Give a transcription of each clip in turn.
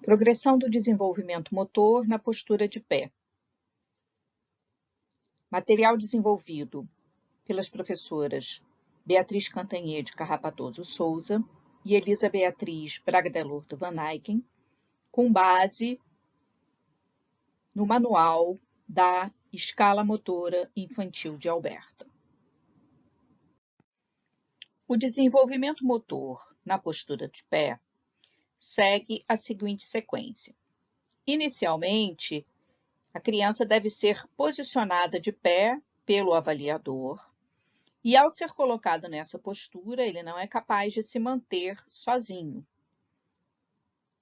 Progressão do desenvolvimento motor na postura de pé. Material desenvolvido pelas professoras Beatriz Cantanhede Carrapatoso Souza e Elisa Beatriz Braga-Delorto Van Eycken, com base no manual da Escala Motora Infantil de Alberta. O desenvolvimento motor na postura de pé segue a seguinte sequência. Inicialmente, a criança deve ser posicionada de pé pelo avaliador e, ao ser colocado nessa postura, ele não é capaz de se manter sozinho.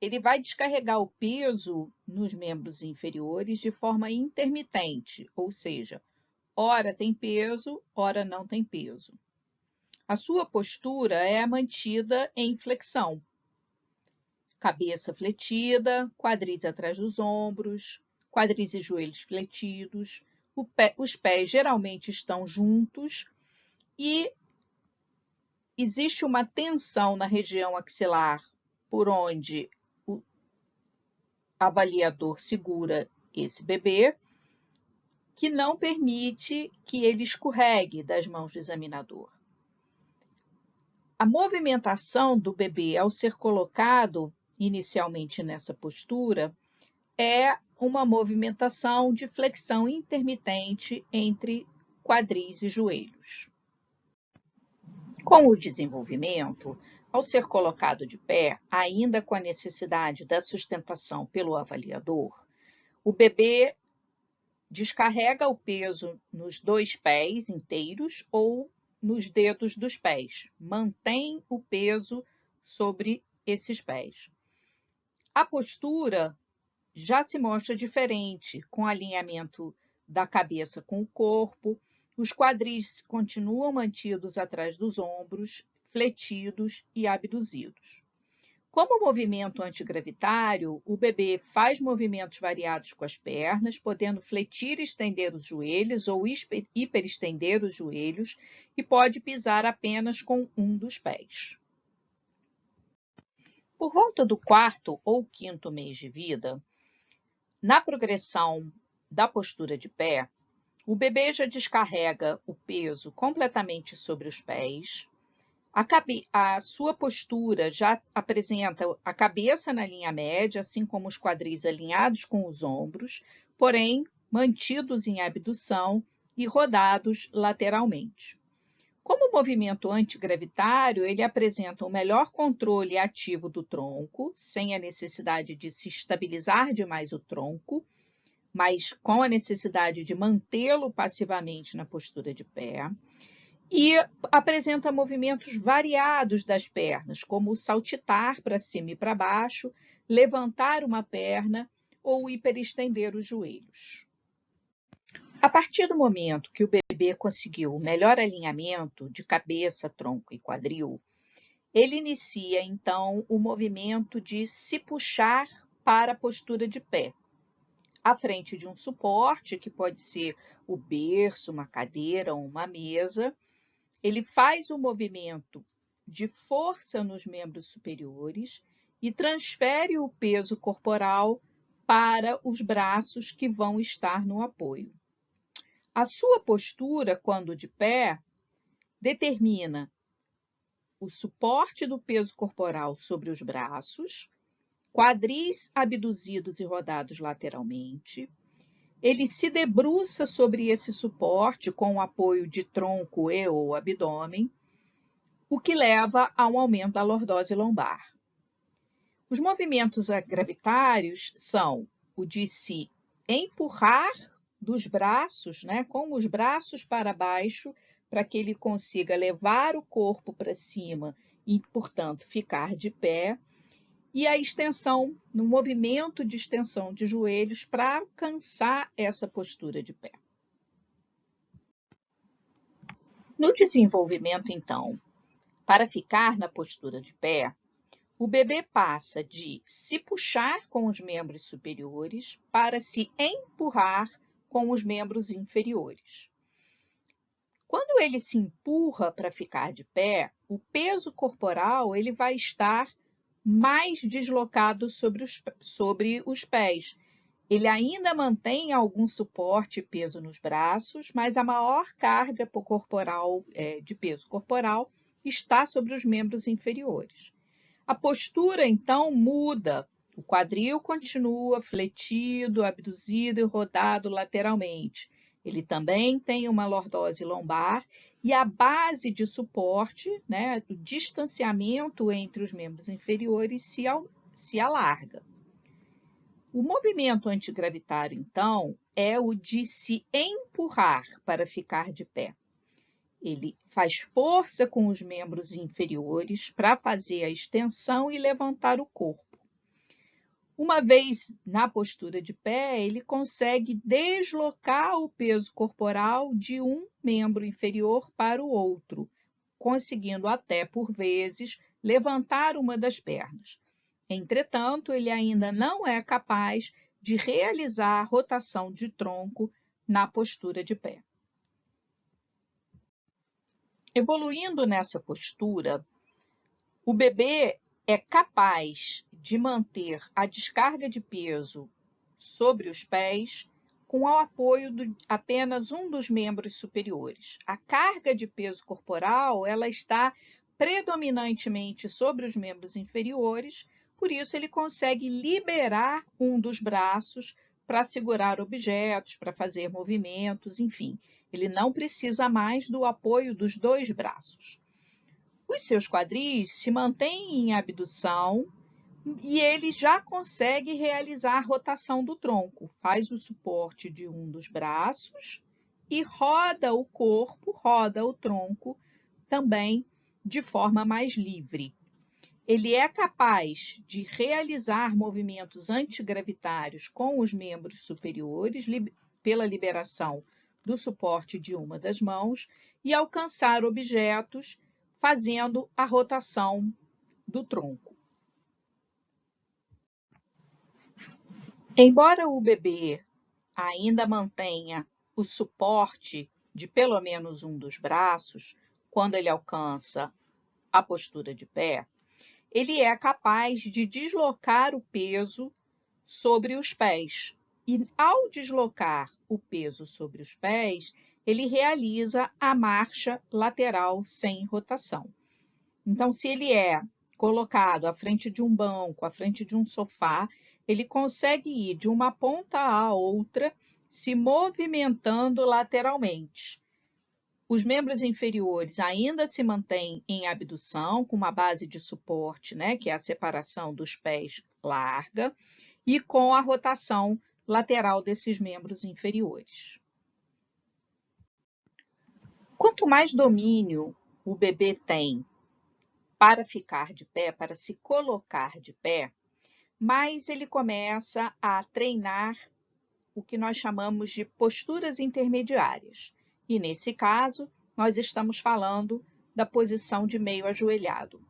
Ele vai descarregar o peso nos membros inferiores de forma intermitente, ou seja, ora tem peso, ora não tem peso. A sua postura é mantida em flexão. Cabeça fletida, quadris atrás dos ombros, quadris e joelhos fletidos, os pés geralmente estão juntos e existe uma tensão na região axilar por onde o avaliador segura esse bebê, que não permite que ele escorregue das mãos do examinador. A movimentação do bebê ao ser colocado inicialmente nessa postura é uma movimentação de flexão intermitente entre quadris e joelhos. Com o desenvolvimento, ao ser colocado de pé, ainda com a necessidade da sustentação pelo avaliador, o bebê descarrega o peso nos dois pés inteiros ou nos dedos dos pés, mantém o peso sobre esses pés. A postura já se mostra diferente, com alinhamento da cabeça com o corpo, os quadris continuam mantidos atrás dos ombros, fletidos e abduzidos. Como movimento antigravitário, o bebê faz movimentos variados com as pernas, podendo fletir e estender os joelhos ou hiperestender os joelhos, e pode pisar apenas com um dos pés. Por volta do 4º ou 5º mês de vida, na progressão da postura de pé, o bebê já descarrega o peso completamente sobre os pés. A sua postura já apresenta a cabeça na linha média, assim como os quadris alinhados com os ombros, porém mantidos em abdução e rodados lateralmente. Como movimento antigravitário, ele apresenta um melhor controle ativo do tronco, sem a necessidade de se estabilizar demais o tronco, mas com a necessidade de mantê-lo passivamente na postura de pé. E apresenta movimentos variados das pernas, como saltitar para cima e para baixo, levantar uma perna ou hiperestender os joelhos. A partir do momento que o bebê conseguiu o melhor alinhamento de cabeça, tronco e quadril, ele inicia, então, o movimento de se puxar para a postura de pé, à frente de um suporte, que pode ser o berço, uma cadeira ou uma mesa. Ele faz o movimento de força nos membros superiores e transfere o peso corporal para os braços que vão estar no apoio. A sua postura, quando de pé, determina o suporte do peso corporal sobre os braços, quadris abduzidos e rodados lateralmente. Ele se debruça sobre esse suporte com o apoio de tronco e ou abdômen, o que leva a um aumento da lordose lombar. Os movimentos gravitários são o de se empurrar dos braços, com os braços para baixo, para que ele consiga levar o corpo para cima e, portanto, ficar de pé, e a extensão, no movimento de extensão de joelhos para alcançar essa postura de pé. No desenvolvimento, então, para ficar na postura de pé, o bebê passa de se puxar com os membros superiores para se empurrar com os membros inferiores. Quando ele se empurra para ficar de pé, o peso corporal ele vai estar mais deslocado sobre os pés. Ele ainda mantém algum suporte e peso nos braços, mas a maior carga corporal, de peso corporal está sobre os membros inferiores. A postura, então, muda. O quadril continua fletido, abduzido e rodado lateralmente. Ele também tem uma lordose lombar e a base de suporte, né, o distanciamento entre os membros inferiores se alarga. O movimento antigravitário, então, é o de se empurrar para ficar de pé. Ele faz força com os membros inferiores para fazer a extensão e levantar o corpo. Uma vez na postura de pé, ele consegue deslocar o peso corporal de um membro inferior para o outro, conseguindo até, por vezes, levantar uma das pernas. Entretanto, ele ainda não é capaz de realizar a rotação de tronco na postura de pé. Evoluindo nessa postura, o bebê é capaz de manter a descarga de peso sobre os pés com o apoio de apenas um dos membros superiores. A carga de peso corporal ela está predominantemente sobre os membros inferiores, por isso ele consegue liberar um dos braços para segurar objetos, para fazer movimentos, enfim. Ele não precisa mais do apoio dos dois braços. Os seus quadris se mantêm em abdução e ele já consegue realizar a rotação do tronco. Faz o suporte de um dos braços e roda o corpo, roda o tronco também de forma mais livre. Ele é capaz de realizar movimentos antigravitários com os membros superiores pela liberação do suporte de uma das mãos e alcançar objetos fazendo a rotação do tronco. Embora o bebê ainda mantenha o suporte de pelo menos um dos braços, quando ele alcança a postura de pé, ele é capaz de deslocar o peso sobre os pés. E ao deslocar o peso sobre os pés, ele realiza a marcha lateral sem rotação. Então, se ele é colocado à frente de um banco, à frente de um sofá, ele consegue ir de uma ponta à outra, se movimentando lateralmente. Os membros inferiores ainda se mantêm em abdução, com uma base de suporte, né, que é a separação dos pés larga, e com a rotação lateral desses membros inferiores. Quanto mais domínio o bebê tem para ficar de pé, para se colocar de pé, mais ele começa a treinar o que nós chamamos de posturas intermediárias. E nesse caso, nós estamos falando da posição de meio ajoelhado.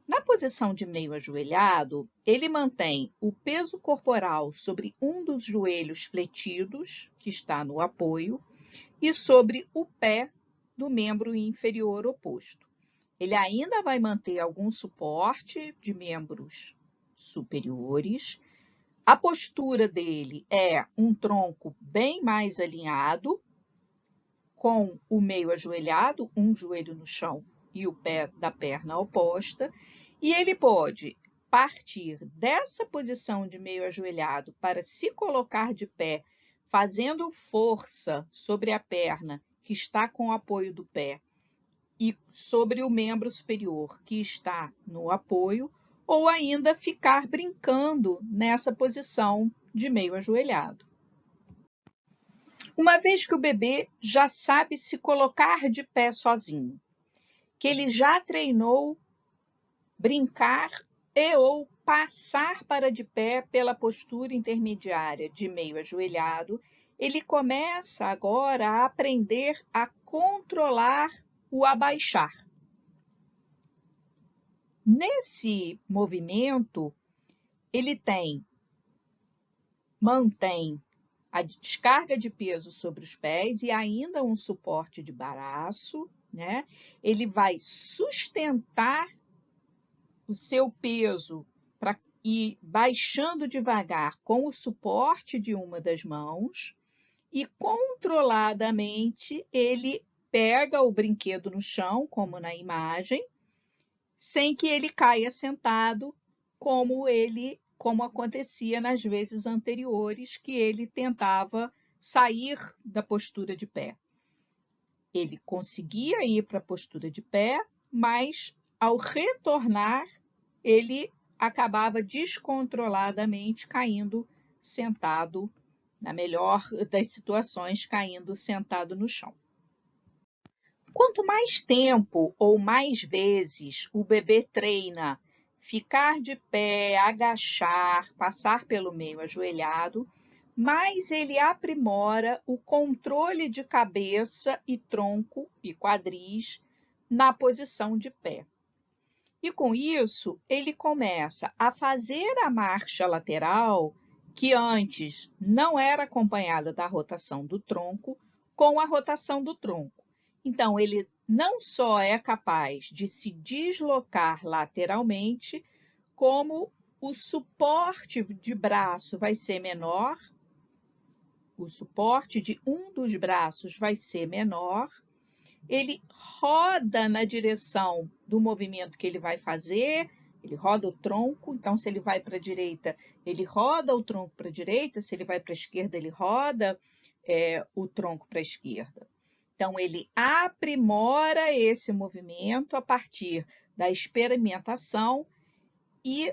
Na posição de meio ajoelhado, ele mantém o peso corporal sobre um dos joelhos fletidos, que está no apoio, e sobre o pé do membro inferior oposto. Ele ainda vai manter algum suporte de membros superiores. A postura dele é um tronco bem mais alinhado, com o meio ajoelhado, um joelho no chão e o pé da perna oposta, e ele pode partir dessa posição de meio ajoelhado para se colocar de pé, fazendo força sobre a perna que está com o apoio do pé e sobre o membro superior que está no apoio, ou ainda ficar brincando nessa posição de meio ajoelhado. Uma vez que o bebê já sabe se colocar de pé sozinho, que ele já treinou brincar ou passar para de pé pela postura intermediária de meio ajoelhado, ele começa agora a aprender a controlar o abaixar. Nesse movimento, ele mantém a descarga de peso sobre os pés e ainda um suporte de braço, né? Ele vai sustentar o seu peso para ir baixando devagar com o suporte de uma das mãos e controladamente ele pega o brinquedo no chão, como na imagem, sem que ele caia sentado, como acontecia nas vezes anteriores que ele tentava sair da postura de pé. Ele conseguia ir para a postura de pé, mas ao retornar, ele acabava descontroladamente caindo sentado, na melhor das situações, caindo sentado no chão. Quanto mais tempo ou mais vezes o bebê treina ficar de pé, agachar, passar pelo meio ajoelhado, mais ele aprimora o controle de cabeça e tronco e quadris na posição de pé. E com isso, ele começa a fazer a marcha lateral, que antes não era acompanhada da rotação do tronco, com a rotação do tronco. Então, ele não só é capaz de se deslocar lateralmente, como o suporte de braço vai ser menor, o suporte de um dos braços vai ser menor, ele roda na direção do movimento que ele vai fazer, ele roda o tronco, então se ele vai para a direita, ele roda o tronco para a direita, se ele vai para a esquerda, ele roda o tronco para a esquerda. Então, ele aprimora esse movimento a partir da experimentação e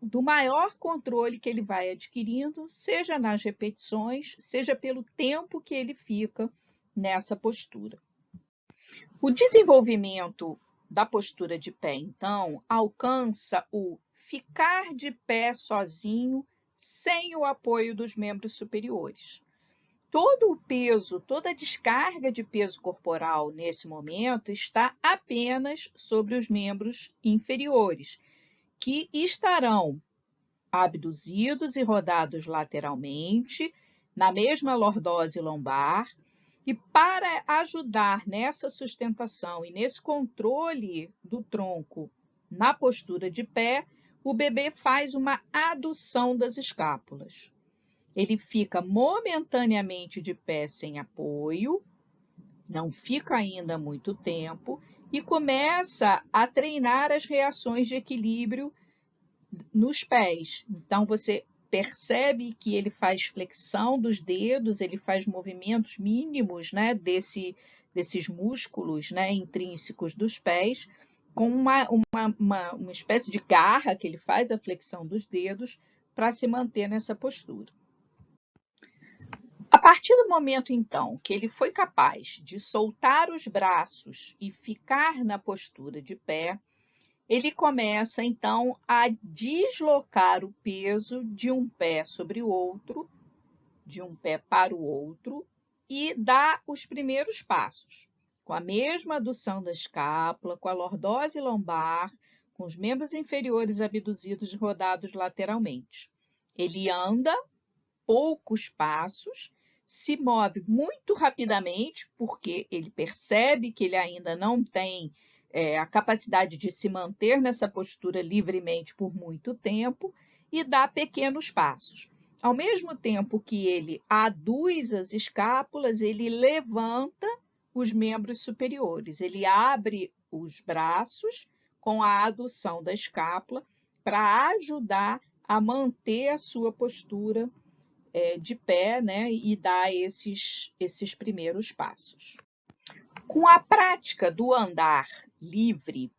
do maior controle que ele vai adquirindo, seja nas repetições, seja pelo tempo que ele fica nessa postura. O desenvolvimento da postura de pé, então, alcança o ficar de pé sozinho, sem o apoio dos membros superiores. Todo o peso, toda a descarga de peso corporal nesse momento está apenas sobre os membros inferiores, que estarão abduzidos e rodados lateralmente, na mesma lordose lombar, e para ajudar nessa sustentação e nesse controle do tronco na postura de pé, o bebê faz uma adução das escápulas. Ele fica momentaneamente de pé sem apoio, não fica ainda muito tempo, e começa a treinar as reações de equilíbrio nos pés. Então, você percebe que ele faz flexão dos dedos, ele faz movimentos mínimos, né, desses músculos, né, intrínsecos dos pés, com uma espécie de garra que ele faz a flexão dos dedos para se manter nessa postura. A partir do momento, então, que ele foi capaz de soltar os braços e ficar na postura de pé, ele começa, então, a deslocar o peso de um pé sobre o outro, de um pé para o outro, e dá os primeiros passos, com a mesma adução da escápula, com a lordose lombar, com os membros inferiores abduzidos e rodados lateralmente. Ele anda poucos passos, se move muito rapidamente, porque ele percebe que ele ainda não tem a capacidade de se manter nessa postura livremente por muito tempo, e dá pequenos passos. Ao mesmo tempo que ele aduz as escápulas, ele levanta os membros superiores, ele abre os braços com a adução da escápula para ajudar a manter a sua postura de pé, né, e dar esses primeiros passos. Com a prática do andar livre,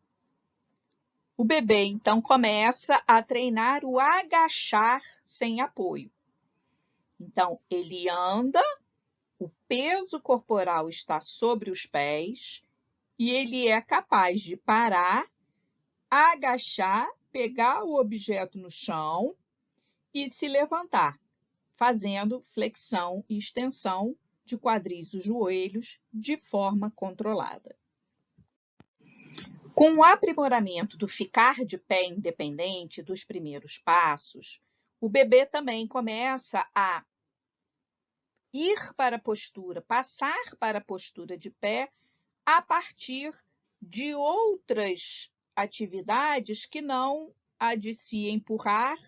o bebê, então, começa a treinar o agachar sem apoio. Então, ele anda, o peso corporal está sobre os pés e ele é capaz de parar, agachar, pegar o objeto no chão e se levantar, fazendo flexão e extensão de quadris e joelhos de forma controlada. Com o aprimoramento do ficar de pé independente dos primeiros passos, o bebê também começa a ir para a postura, passar para a postura de pé a partir de outras atividades que não a de se empurrar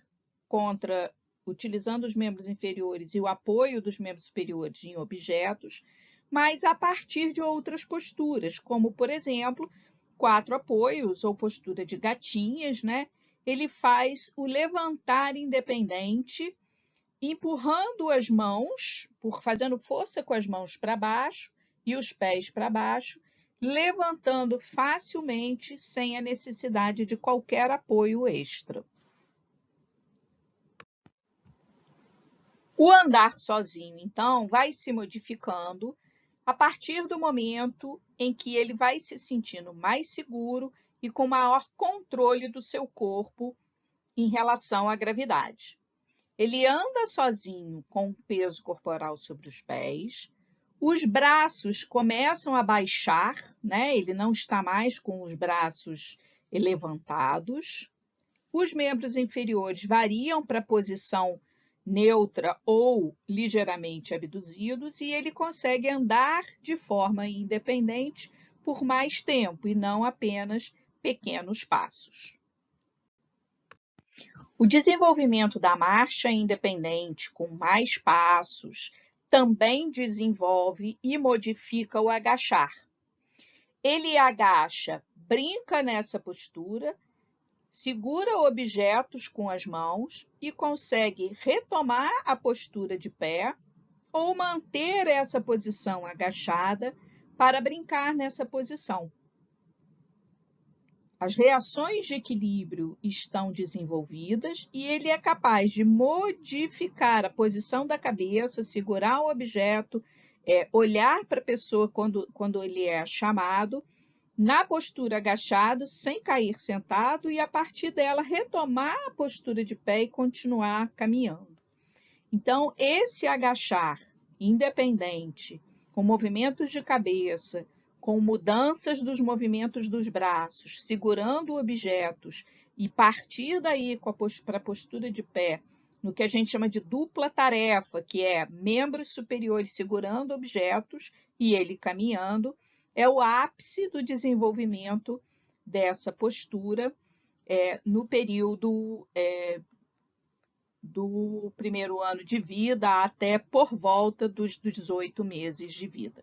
utilizando os membros inferiores e o apoio dos membros superiores em objetos, mas a partir de outras posturas, como, por exemplo, 4 apoios ou postura de gatinhas, né? Ele faz o levantar independente, empurrando as mãos, fazendo força com as mãos para baixo e os pés para baixo, levantando facilmente sem a necessidade de qualquer apoio extra. O andar sozinho, então, vai se modificando a partir do momento em que ele vai se sentindo mais seguro e com maior controle do seu corpo em relação à gravidade. Ele anda sozinho com o peso corporal sobre os pés, os braços começam a baixar, né? Ele não está mais com os braços levantados, os membros inferiores variam para a posição neutra ou ligeiramente abduzidos e ele consegue andar de forma independente por mais tempo e não apenas pequenos passos. O desenvolvimento da marcha independente com mais passos também desenvolve e modifica o agachar. Ele agacha, brinca nessa postura, segura objetos com as mãos e consegue retomar a postura de pé ou manter essa posição agachada para brincar nessa posição. As reações de equilíbrio estão desenvolvidas e ele é capaz de modificar a posição da cabeça, segurar o objeto, olhar para a pessoa quando ele é chamado, na postura agachado, sem cair sentado, e a partir dela retomar a postura de pé e continuar caminhando. Então, esse agachar independente, com movimentos de cabeça, com mudanças dos movimentos dos braços, segurando objetos e partir daí para a postura de pé, no que a gente chama de dupla tarefa, que é membros superiores segurando objetos e ele caminhando, é o ápice do desenvolvimento dessa postura no período do primeiro ano de vida até por volta dos 18 meses de vida.